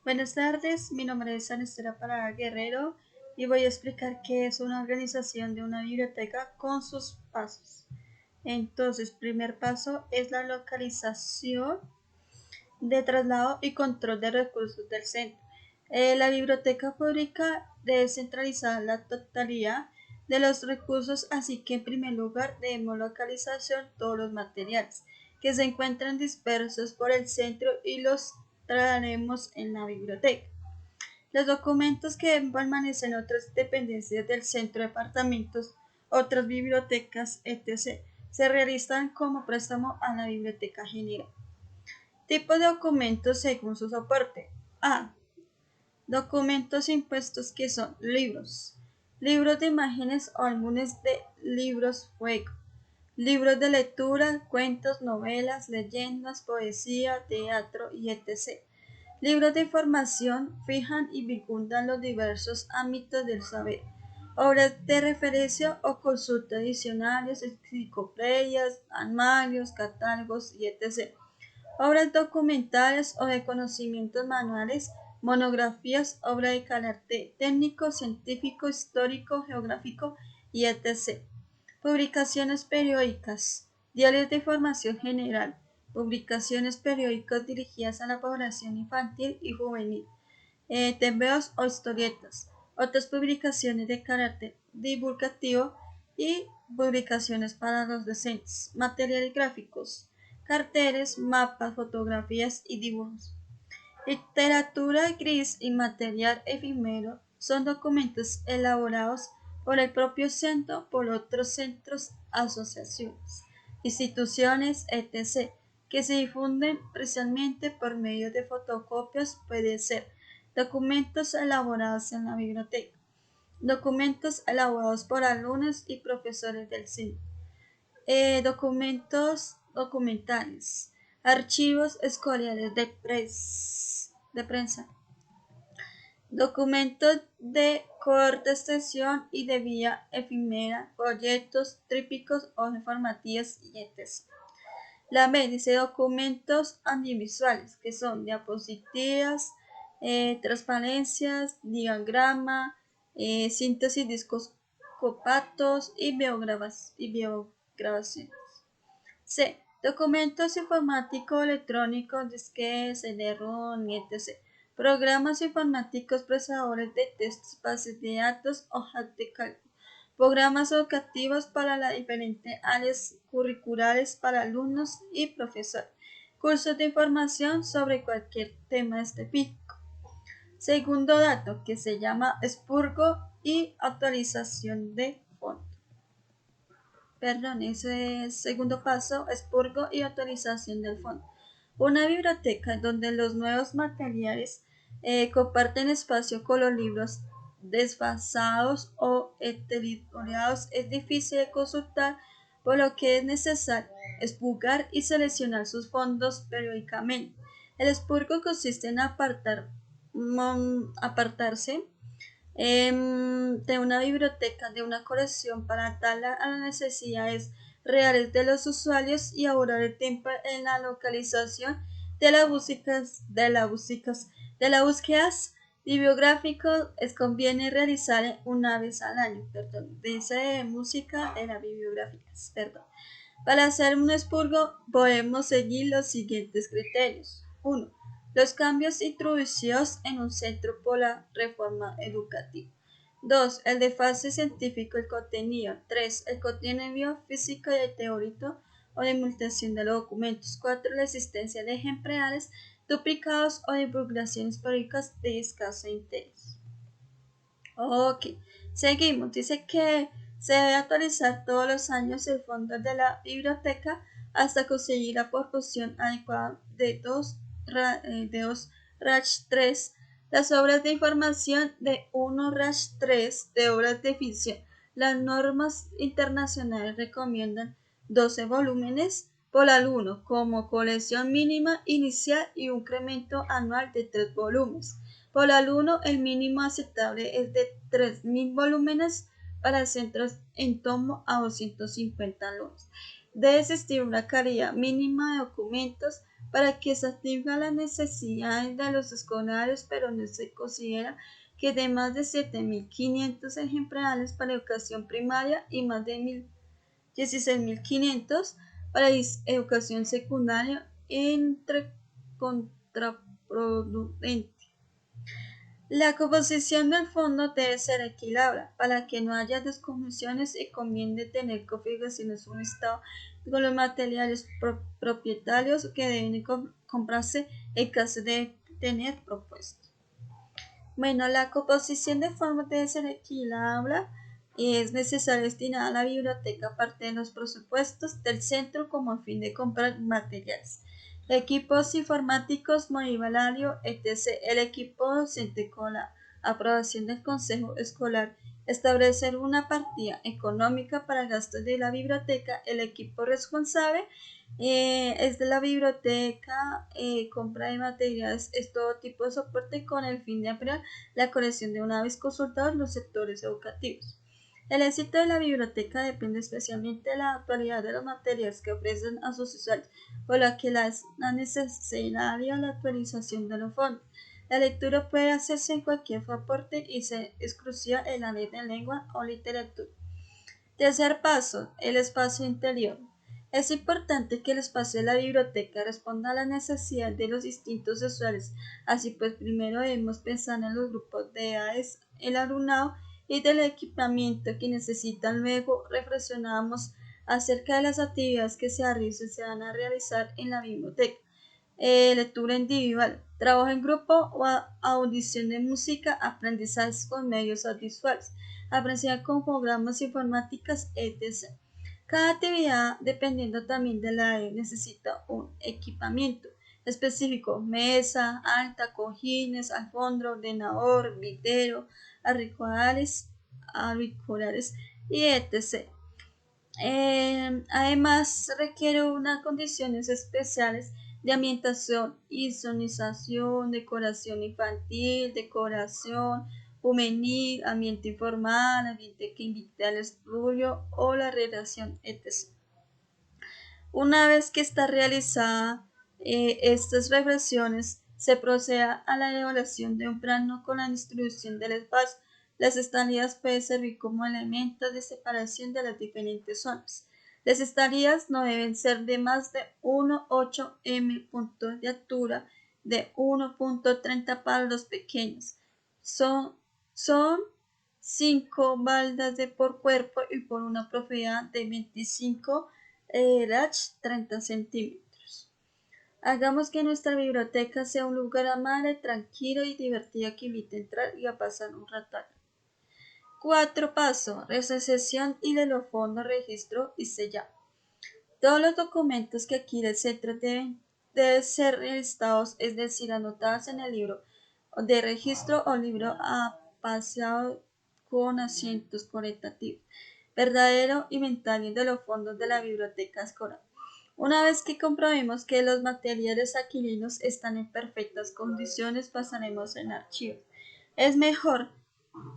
Buenas tardes, mi nombre es Ana Estela Parada Guerrero y voy a explicar qué es una organización de una biblioteca con sus pasos. Entonces, primer paso es la localización de traslado y control de recursos del centro. La biblioteca pública debe centralizar la totalidad de los recursos, así que en primer lugar debemos localizar todos los materiales que se encuentran dispersos por el centro y los traeremos en la biblioteca. Los documentos que permanecen en otras dependencias del centro, departamentos, otras bibliotecas, etc., se realizan como préstamo a la biblioteca general. Tipo de documentos según su soporte. A. Documentos impuestos que son libros. Libros de imágenes o álbumes de libros fuego. Libros de lectura, cuentos, novelas, leyendas, poesía, teatro y etc. Libros de información fijan y vinculan los diversos ámbitos del saber. Obras de referencia o consulta adicionales, enciclopedias, anuarios, catálogos y etc. Obras documentales o de conocimientos manuales, monografías, obras de carácter técnico, científico, histórico, geográfico y etc. Publicaciones periódicas, diarios de información general, publicaciones periódicas dirigidas a la población infantil y juvenil, tebeos o historietas, otras publicaciones de carácter divulgativo y publicaciones para los docentes, materiales gráficos, carteles, mapas, fotografías y dibujos. Literatura gris y material efímero son documentos elaborados por el propio centro, por otros centros, asociaciones, instituciones, etc., que se difunden precisamente por medio de fotocopias. Puede ser documentos elaborados en la biblioteca, documentos elaborados por alumnos y profesores del centro, documentos documentales, archivos escolares de prensa, documentos de corta extensión y de vía efímera, folletos, trípticos, hojas informativas y etc. La B dice documentos audiovisuales, que son diapositivas, transparencias, diagrama, síntesis, discos compactos y biograbaciones. C. Documentos informáticos electrónicos, disquetes, CD-ROM, etc. Programas informáticos, procesadores de textos, bases de datos, hojas de cálculo. Programas educativos para las diferentes áreas curriculares para alumnos y profesores. Cursos de información sobre cualquier tema específico. Segundo dato, que se llama expurgo y actualización de fondos. Ese segundo paso, expurgo y actualización del fondo. Una biblioteca donde los nuevos materiales comparten espacio con los libros desfasados o editoriados es difícil de consultar, por lo que es necesario expurgar y seleccionar sus fondos periódicamente. El expurgo consiste en apartarse de una biblioteca de una colección para adaptarla a las necesidades reales de los usuarios y ahorrar el tiempo en la localización de las búsquedas bibliográficas. Conviene realizar una vez al año, dice música de las bibliográficas, Para hacer un expurgo podemos seguir los siguientes criterios. 1. Los cambios introducidos en un centro por la reforma educativa. 2. El desfase científico del contenido. 3. El contenido físico y teórico o de multiplicación de los documentos. 4. La existencia de ejemplares duplicados o divulgaciones periódicas de escaso interés. Ok, seguimos. Dice que se debe actualizar todos los años el fondo de la biblioteca hasta conseguir la proporción adecuada de 2 RACH 3, las obras de información de 1 RACH 3 de obras de ficción. Las normas internacionales recomiendan 12 volúmenes por alumno como colección mínima inicial y un incremento anual de 3 volúmenes. Por alumno, el mínimo aceptable es de 3.000 volúmenes para centros en tomo a 250 alumnos. Debe existir una calidad mínima de documentos para que satisfaga las necesidades de los escolares, pero no se considera que de más de 7.500 ejemplares para educación primaria y más de 16.500 para educación secundaria entre contraproducente. La composición del fondo debe ser equilibrada para que no haya descomisiones y conviene tener configuraciones un listado con los materiales propietarios que deben comprarse en caso de tener propuestos. Bueno, la composición de fondo debe ser equilibrada y es necesario destinar a la biblioteca parte de los presupuestos del centro como a fin de comprar materiales. Equipos informáticos, mobiliario, etc. El equipo docente con la aprobación del Consejo Escolar establecer una partida económica para gastos de la biblioteca. El equipo responsable es de la biblioteca, compra de materiales, es todo tipo de soporte con el fin de ampliar la colección de una vez consultados los sectores educativos. El éxito de la biblioteca depende especialmente de la actualidad de los materiales que ofrecen a sus usuarios, por lo que es necesaria la actualización de los fondos. La lectura puede hacerse en cualquier soporte y se exclusiva en la ley de lengua o literatura. Tercer paso, el espacio interior. Es importante que el espacio de la biblioteca responda a la necesidad de los distintos usuarios. Así pues, primero debemos pensar en los grupos de edades, el alumnado y del equipamiento que necesitan. Luego reflexionamos acerca de las actividades que se van a realizar en la biblioteca. Lectura individual, trabajo en grupo o audición de música, aprendizajes con medios audiovisuales, aprendizaje con programas informáticos, etc. Cada actividad, dependiendo también de la área, necesita un equipamiento específico: mesa, alta, cojines, alfombra, ordenador, video, auriculares y etc. Además, requiere unas condiciones especiales de ambientación, insonorización, decoración infantil, decoración juvenil, ambiente informal, ambiente que invite al estudio o la redacción, etc. Una vez que está realizada estas reflexiones, se procede a la elaboración de un plano con la distribución del espacio. Las estadías pueden servir como elementos de separación de las diferentes zonas. Las estadías no deben ser de más de 1,8 m puntos de altura, de 1,30 para los pequeños. Son 5 baldas por cuerpo y por una profundidad de 25 30 centímetros. Hagamos que nuestra biblioteca sea un lugar amable, tranquilo y divertido que invite a entrar y a pasar un rato. 4 pasos: recepción y de los fondos, registro y sellar. Todos los documentos que adquiere el centro deben ser registrados, es decir, anotados en el libro de registro o libro apartado con asientos correlativos. Verdadero inventario de los fondos de la biblioteca escolar. Una vez que comprobemos que los materiales adquiridos están en perfectas condiciones, pasaremos en archivos. Es mejor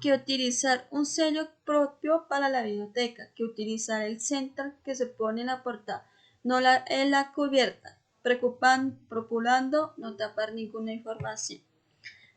que utilizar un sello propio para la biblioteca, que utilizar el central que se pone en la portada, no en la cubierta, procurando no tapar ninguna información.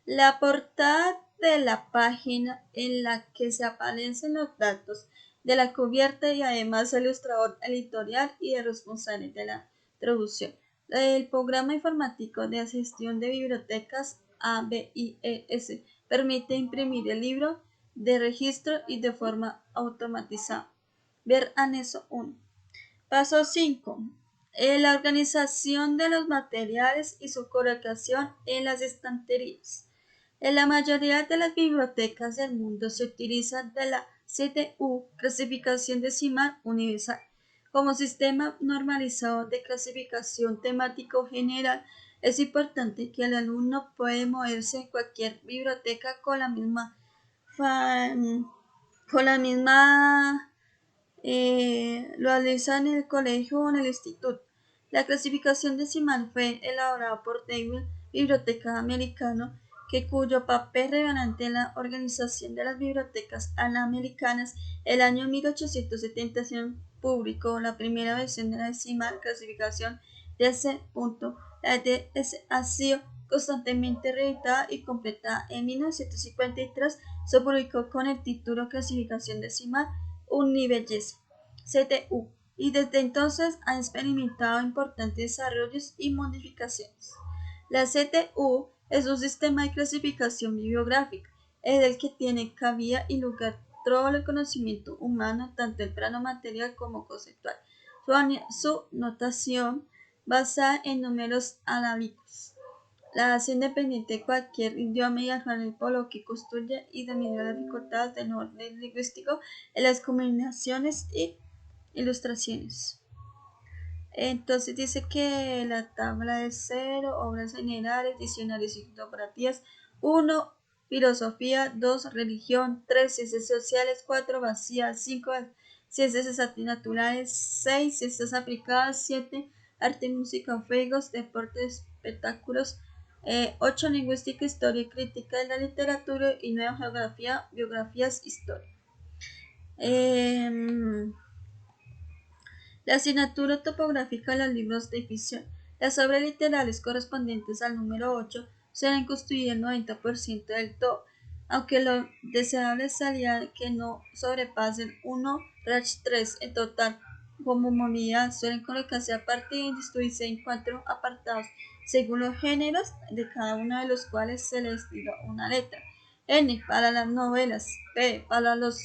La portada de la página en la que se aparecen los datos de la cubierta y además el ilustrador editorial y el responsable de la traducción. El programa informático de gestión de bibliotecas ABIES permite imprimir el libro de registro y de forma automatizada. Ver anexo 1. Paso 5. La organización de los materiales y su colocación en las estanterías. En la mayoría de las bibliotecas del mundo se utiliza de la CDU, clasificación decimal universal, como sistema normalizado de clasificación temático general. Es importante que el alumno pueda moverse en cualquier biblioteca con la misma lo realiza en el colegio o en el instituto. La clasificación decimal fue elaborada por David, bibliotecario americano, cuyo papel relevante en la organización de las bibliotecas americanas. El año 1870 se publicó la primera versión de la decimal clasificación ese punto, la EDS ha sido constantemente reeditada y completada. En 1953 se publicó con el título Clasificación Decimal Unibellece, CTU, y desde entonces ha experimentado importantes desarrollos y modificaciones. La CTU es un sistema de clasificación bibliográfica, en el que tiene cabida y lugar todo el conocimiento humano, tanto el plano material como conceptual. Su notación basada en números arábicos la hace independiente de cualquier idioma y alfabeto, por lo que construye y disminuye las dificultades del orden lingüístico en las combinaciones y ilustraciones. Entonces dice que la tabla es 0, obras generales, diccionarios y fotografías, 1, filosofía, 2, religión, 3, ciencias sociales, 4, vacía, 5, ciencias exactas y naturales, 6, ciencias aplicadas, 7, arte, música, juegos, deportes, espectáculos, 8, lingüística, historia y crítica de la literatura y 9, geografía, biografías, historia. La asignatura topográfica de los libros de ficción. Las obras literarias correspondientes al número 8 suelen constituir el 90% del todo, aunque lo deseable sería que no sobrepasen 1/3 en total. Como modalidad suelen colocarse a partir y distribuirse en 4 apartados, según los géneros de cada uno de los cuales se les diga una letra. N para las novelas, P para las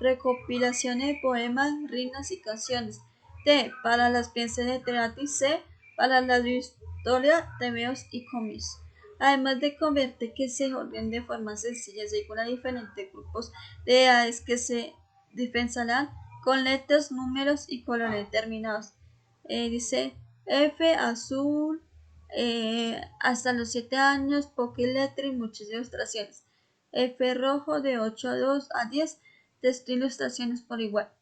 recopilaciones de poemas, rimas y canciones, T para las piezas de teatro y C para la historia, tebeos y cómics. Además de convertir que se ordenen de forma sencilla según los diferentes grupos de edades que se diferenciarán con letras, números y colores determinados. Dice F azul hasta los 7 años, poca letra y muchas ilustraciones. F rojo de 8 a 10, texto e ilustraciones por igual.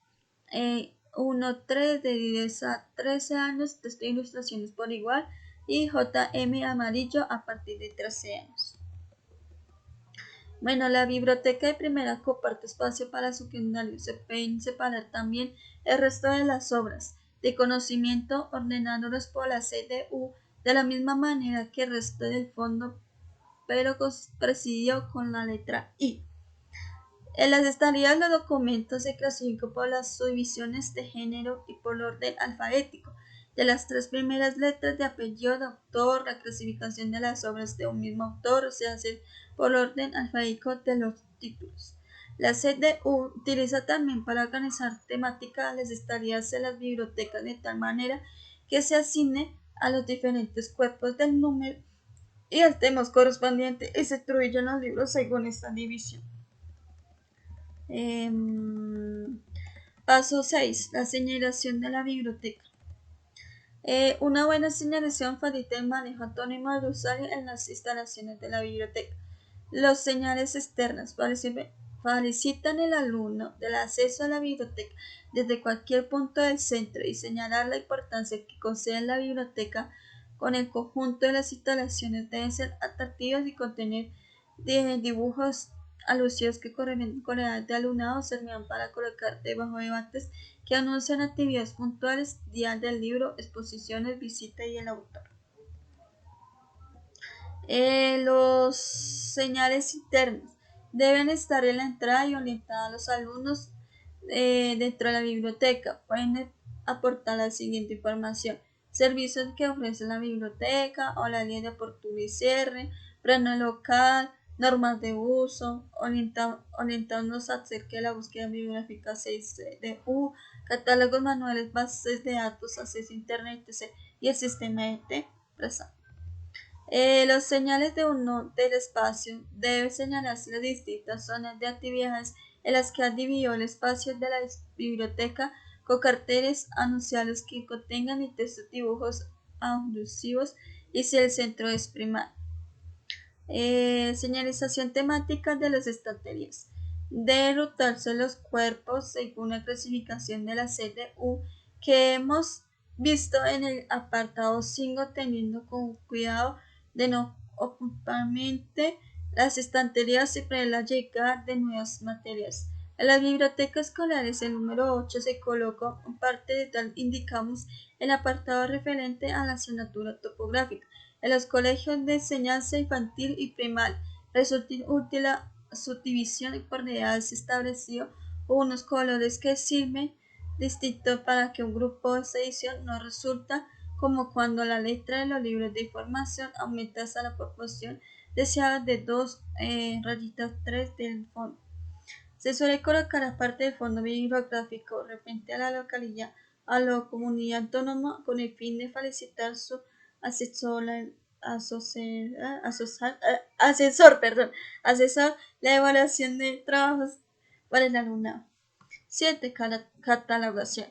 1-3 de 10 a 13 años, texto e ilustraciones por igual, y JM amarillo a partir de 13 años. Bueno, la biblioteca de primera comparte espacio para su secundario. Se pueden separar también el resto de las obras de conocimiento ordenándolas por la CDU de la misma manera que el resto del fondo, pero presidido con la letra I. En las estanterías los documentos se clasifican por las subdivisiones de género y por orden alfabético de las 3 primeras letras de apellido de autor. La clasificación de las obras de un mismo autor se hace por orden alfabético de los títulos. La CDU utiliza también para organizar temáticas las estanterías de las bibliotecas de tal manera que se asigne a los diferentes cuerpos del número y al tema correspondiente y se distribuyen los libros según esta división. Paso 6. La señalización de la biblioteca. Una buena señalización facilita el manejo autónomo del usuario en las instalaciones de la biblioteca. Los señales externas facilitan el alumno del acceso a la biblioteca desde cualquier punto del centro y señalar la importancia que concede la biblioteca con el conjunto de las instalaciones deben ser atractivas y contener dibujos alusivos que corresponden con la edad de alumnado servirán para colocar debajo de debates que anuncian actividades puntuales, días del libro, exposiciones, visita y el autor. Los señales internos deben estar en la entrada y orientar a los alumnos dentro de la biblioteca. Pueden aportar la siguiente información: servicios que ofrece la biblioteca, horarios de apertura y cierre, plano local, normas de uso, orientarnos acerca de la búsqueda bibliográfica 6DU, catálogos, manuales, bases de datos, acceso a internet, etc. y el sistema de presente. Los señales de uno del espacio deben señalarse las distintas zonas de actividades en las que ha dividido el espacio de la biblioteca con carteles anunciados que contengan y textos, dibujos alusivos y si el centro es primario. Señalización temática de las estanterías. Deben rotarse los cuerpos según la clasificación de la CDU que hemos visto en el apartado 5, teniendo con cuidado de no ocuparmente las estanterías y prever la llegada de nuevas materias. En las bibliotecas escolares, el número 8 se coloca en parte de tal indicamos el apartado referente a la asignatura topográfica. En los colegios de enseñanza infantil y primaria resulta útil la subdivisión por edades establecido unos colores que sirven distintos para que un grupo de edición no resulta como cuando la letra de los libros de información aumenta hasta la proporción deseada de 2 rayitas 3 del fondo. Se suele colocar aparte del fondo bibliográfico referente a la localidad a la comunidad autónoma con el fin de facilitar su asesor, asesor la evaluación de trabajos para el alumnado. 7. Catalogación.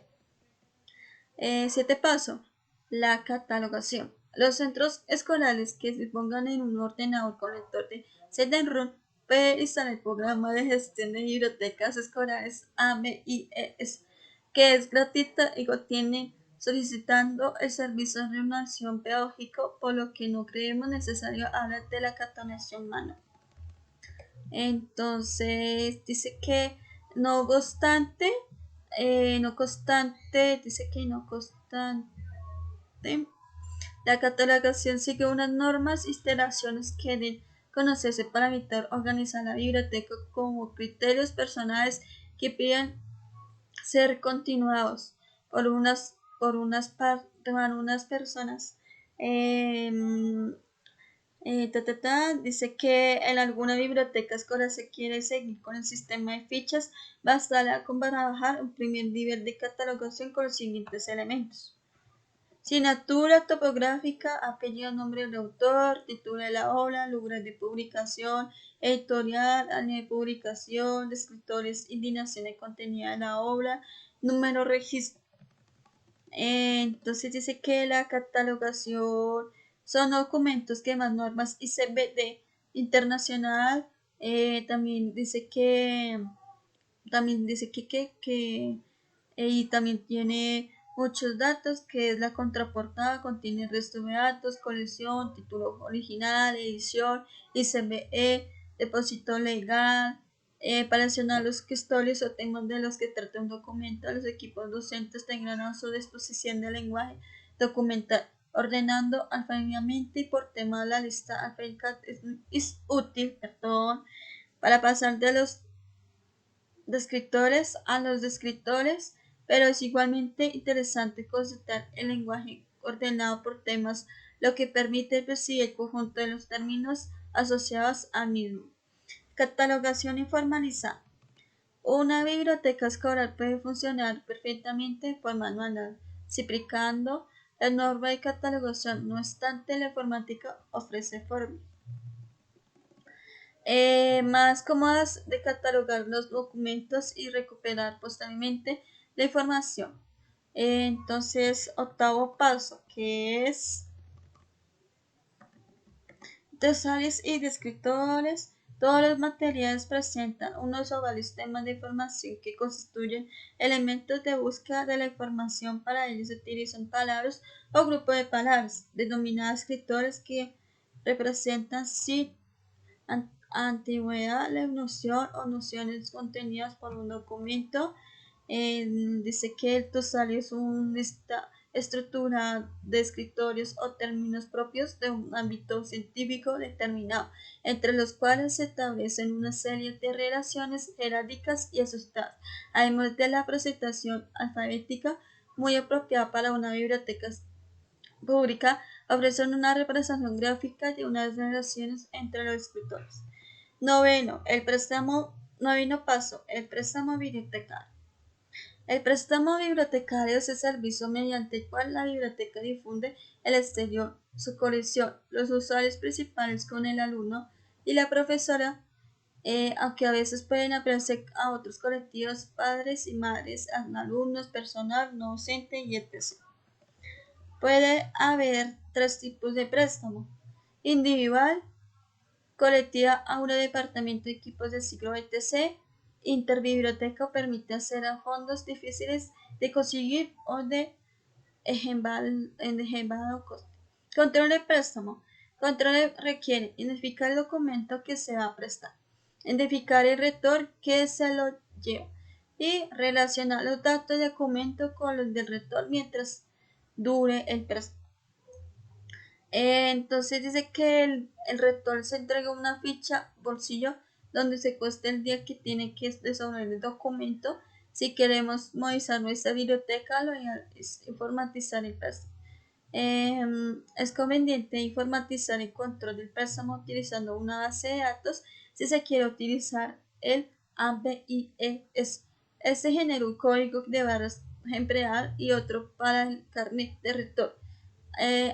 7 paso. La catalogación. Los centros escolares que dispongan en un ordenador con lector de CD-ROM pueden instalar el programa de gestión de bibliotecas escolares ABIES, que es gratuita y contiene solicitando el servicio de reunión pedagógico, por lo que no creemos necesario hablar de la catalogación manual. Entonces dice que no obstante, la catalogación sigue unas normas y instalaciones que deben conocerse para evitar organizar la biblioteca como criterios personales que piden ser continuados por unas personas. Dice que en alguna biblioteca escolar se quiere seguir con el sistema de fichas, bastará con trabajar un primer nivel de catalogación con los siguientes elementos: asignatura topográfica, apellido, nombre del autor, título de la obra, lugar de publicación, editorial, año de publicación, descriptores, indicación de contenido de la obra, número registro. Entonces dice que la catalogación son documentos que más normas ICBD internacional. Y también tiene muchos datos, que es la contraportada, contiene el resto de datos, colección, título original, edición, ICBE, depósito legal, para accionar los gestores o temas de los que trata un documento. Los equipos docentes tendrán a su disposición de lenguaje documental, ordenando alfabéticamente y por tema. La lista alfabética es útil, para pasar de los descriptores a los descriptores, pero es igualmente interesante consultar el lenguaje ordenado por temas, lo que permite percibir el conjunto de los términos asociados al mismo. Catalogación informalizada. Una biblioteca escolar puede funcionar perfectamente de forma manual, si aplicando la norma de catalogación. No obstante, la informática ofrece formas más cómodas de catalogar los documentos y recuperar posteriormente la información. Entonces, octavo paso, que es tesores y descriptores. Todos los materiales presentan unos o varios temas de información que constituyen elementos de búsqueda de la información. Para ello se utilizan palabras o grupos de palabras, denominadas descriptores, que representan antigüedad, la noción o nociones contenidas por un documento. Dice que el glosario es una estructura de escritorios o términos propios de un ámbito científico determinado, entre los cuales se establecen una serie de relaciones jerárdicas y asociadas, además de la presentación alfabética muy apropiada para una biblioteca pública. Ofrecen una representación gráfica de unas relaciones entre los escritores. Noveno paso, el préstamo bibliotecario. El préstamo bibliotecario es el servicio mediante el cual la biblioteca difunde al exterior su colección. Los usuarios principales con el alumno y la profesora, aunque a veces pueden apreciarse a otros colectivos, padres y madres, alumnos, personal no docente y etc. Puede haber 3 tipos de préstamo: individual, colectiva, aula, departamento, equipos de ciclo, etc. Interbiblioteca permite acceder a fondos difíciles de conseguir o de elevado coste. Control de préstamo. Control requiere identificar el documento que se va a prestar, identificar el rector que se lo lleva y relacionar los datos de documento con los del rector mientras dure el préstamo. Entonces dice que el rector se entrega una ficha bolsillo donde se cuesta el día que tiene que desobedecer el documento. Si queremos modernizar nuestra biblioteca, lo ideal es informatizar el préstamo. Es conveniente informatizar el control del préstamo utilizando una base de datos si se quiere utilizar el ABIES. Este genera un código de barras emplear y otro para el carnet de rector.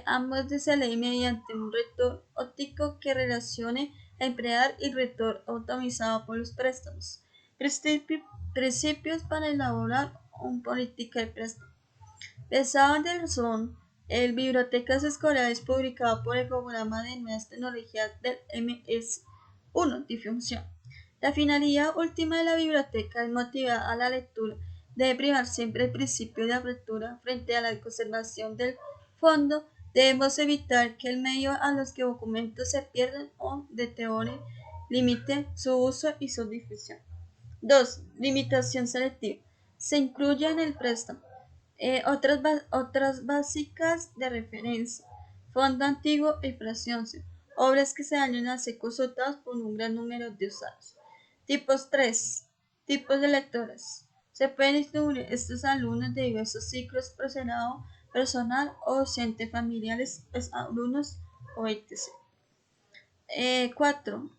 Ambos se leen mediante un rector óptico que relacione a emplear y rector automatizado por los préstamos. Principios para elaborar una política de préstamo. Pensado del son, el Bibliotecas Escolares publicado por el Programa de Nuevas Tecnologías del MS1 difusión. La finalidad última de la biblioteca es motivar a la lectura. Debe primar siempre el principio de apertura frente a la conservación del fondo. Debemos evitar que el medio a los que documentos se pierdan o deterioren limite su uso y su difusión. 2. Limitación selectiva. Se incluye en el préstamo. Otras básicas de referencia. Fondo antiguo y fracción. Obras que se dañan al ser consultadas por un gran número de usuarios. Tipos 3. Tipos de lectores. Se pueden distribuir estos alumnos de diversos ciclos profesional, personal o docente, familiares, alumnos o etc. 4.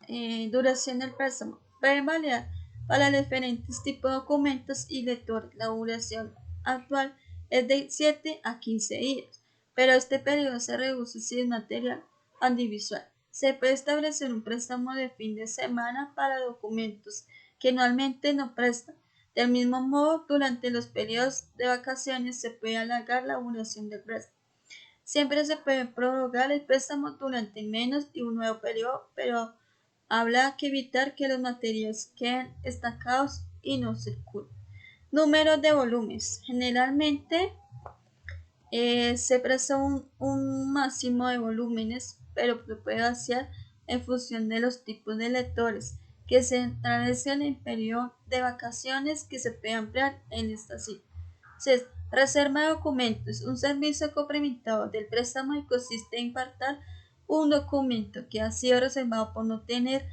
Duración del préstamo. Puede variar para diferentes tipos de documentos y lectores. La duración actual es de 7 a 15 días, pero este periodo se reduce si es material audiovisual. Se puede establecer un préstamo de fin de semana para documentos que anualmente no prestan. Del mismo modo, durante los periodos de vacaciones se puede alargar la duración del préstamo. Siempre se puede prorrogar el préstamo durante menos de un nuevo periodo, pero habrá que evitar que los materiales queden estancados y no circulen. Número de volúmenes. Generalmente se presta un máximo de volúmenes, pero se puede vaciar en función de los tipos de lectores que se establecen en periodo de vacaciones que se puede ampliar en esta cita. 6. Reserva de documentos. Un servicio complementado del préstamo y consiste en apartar un documento que ha sido reservado por no tener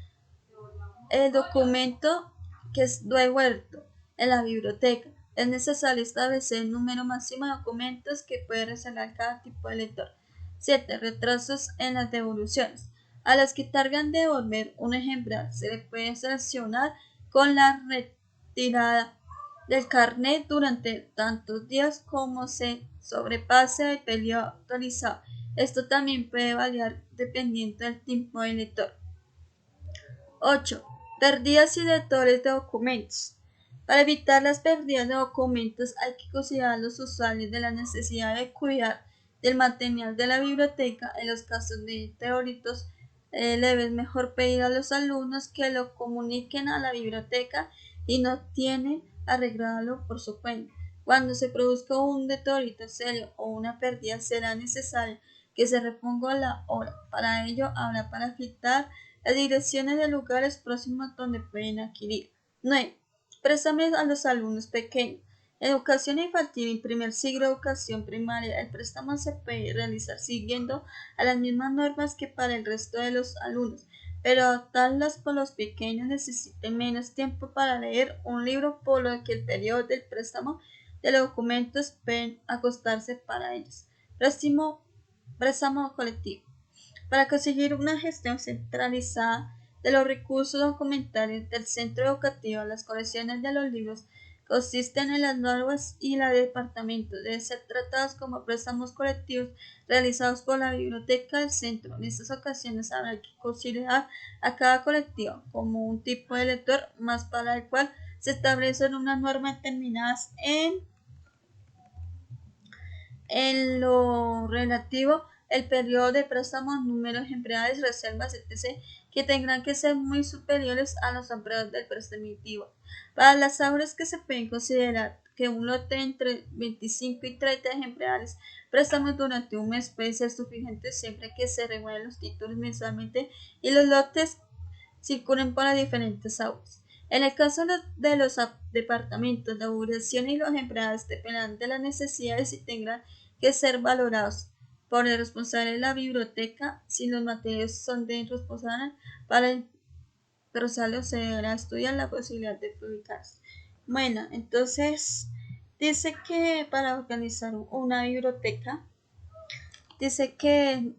el documento que es devuelto en la biblioteca. Es necesario establecer el número máximo de documentos que puede reservar cada tipo de lector. 7. Retrasos en las devoluciones. A las que tardan de devolver un ejemplar se le puede sancionar con la retirada del carnet durante tantos días como se sobrepase el periodo autorizado. Esto también puede variar dependiendo del tipo de lector. 8. Pérdidas y lectores de documentos. Para evitar las pérdidas de documentos hay que considerar a los usuarios de la necesidad de cuidar del material de la biblioteca. En los casos de teóricos, es mejor pedir a los alumnos que lo comuniquen a la biblioteca y no tienen arreglarlo por su cuenta. Cuando se produzca un deterioro serio o una pérdida, será necesario que se reponga la obra. Para ello, habrá para filtrar las direcciones de lugares próximos donde pueden adquirir. 9. Préstamos a los alumnos pequeños. En educación infantil y primer siglo de educación primaria, el préstamo se puede realizar siguiendo a las mismas normas que para el resto de los alumnos, pero adaptarlas por los pequeños necesiten menos tiempo para leer un libro, por lo que el periodo del préstamo de los documentos pueden acostarse para ellos. Préstamo colectivo. Para conseguir una gestión centralizada de los recursos documentales del centro educativo, las colecciones de los libros consisten en las normas y la departamento deben ser tratados como préstamos colectivos realizados por la biblioteca del centro. En estas ocasiones habrá que considerar a cada colectivo como un tipo de lector más para el cual se establecen unas normas determinadas en lo relativo el periodo de préstamos, números empleados, reservas, etc., que tendrán que ser muy superiores a los empleados del prestamitivo. Para las obras que se pueden considerar que un lote entre 25 y 30 ejemplares préstamos durante un mes puede ser suficiente siempre que se renueven los títulos mensualmente y los lotes circulen por las diferentes aulas. En el caso de los departamentos de duración y los empleados dependerán de las necesidades y tendrán que ser valorados por el responsable de la biblioteca. Si los materiales son de responsable para el Rosario se deberá estudiar la posibilidad de publicarse. Bueno, entonces dice que para organizar una biblioteca, dice que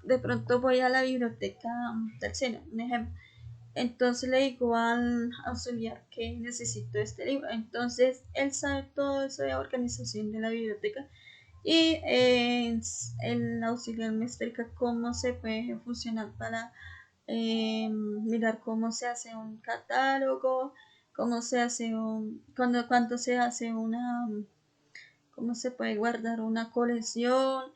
de pronto voy a la biblioteca del cine, un ejemplo. Entonces le digo al auxiliar que necesito este libro. Entonces él sabe todo eso de organización de la biblioteca y el auxiliar me explica cómo se puede funcionar para mirar cómo se hace un catálogo, cómo se hace cuánto se hace cómo se puede guardar una colección.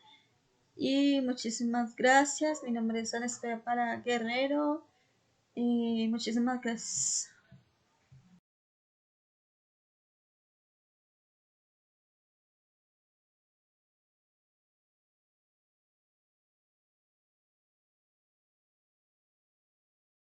Y muchísimas gracias. Mi nombre es Ana Para Guerrero. Y muchísimas gracias.